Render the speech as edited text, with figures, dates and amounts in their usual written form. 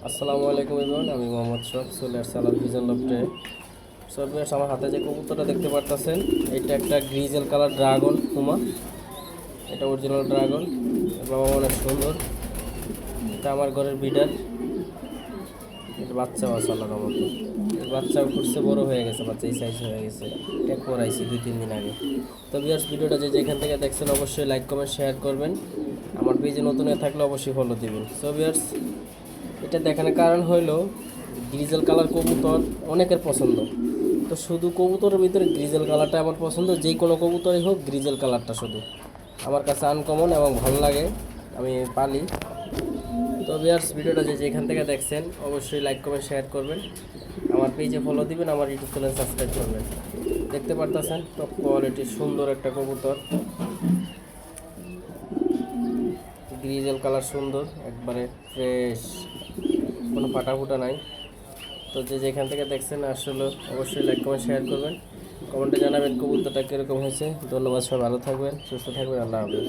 আসসালামু আলাইকুম এভরিওয়ান, আমি মোহাম্মদ শখ চলে আসছি আলাল ভিজন লফটে। সো ভিউয়ার্স, আমার হাতে যে কবুতরটা দেখতে পারতেছেন, এটা একটা গ্রিজেল কালার ড্রাগন পুমা। এটা অরিজিনাল ড্রাগন, বাবা অনেক সুন্দর। এটা আমার ঘরের বিডার। এর বাচ্চাও আছে আল্লাহর মতো। এর বাচ্চাও করছে, বড় হয়ে গেছে, বাচ্চা এই সাইজ হয়ে গেছে। ট্যাগ করাইছি 2-3 দিন আগে। তো ভিউয়ার্স, ভিডিওটা যে যেখান থেকে দেখছেন অবশ্যই লাইক কমেন্ট শেয়ার করবেন। আমার পেজে নতুন হয়ে থাকলে অবশ্যই ফলো দিবেন। সো ভিউয়ার্স, এটা দেখানোর কারণ হইল গ্রিজেল কালার কবুতর অনেকের পছন্দ। তো শুধু কবুতরের ভিতরে গ্রিজেল কালারটা আমার পছন্দ। যেই কোনো কবুতরই হোক, গ্রিজেল কালারটা শুধু আমার কাছে আনকমন এবং ভালো লাগে, আমি পালি। তো ভিউয়ার্স, ভিডিওটা যে যেখান থেকে দেখছেন অবশ্যই লাইক কমেন্ট শেয়ার করবেন, আমার পেজে ফলো দিবেন, আমার ইউটিউব চ্যানেল সাবস্ক্রাইব করবেন। দেখতে পারতেছেন টপ কোয়ালিটির সুন্দর একটা কবুতর, গ্রিজেল কালার সুন্দর, একবারে ফ্রেশ, কোনো ফাটা নাই। তো যে যেখান থেকে দেখছেন আসলে অবশ্যই লাইক কমেন্ট শেয়ার করবেন, কমেন্টে জানাবেন কবুতরটা কীরকম হয়েছে। ধন্যবাদ, সবাই ভালো থাকবেন, সুস্থ থাকবেন, আল্লাহ হাফেজ।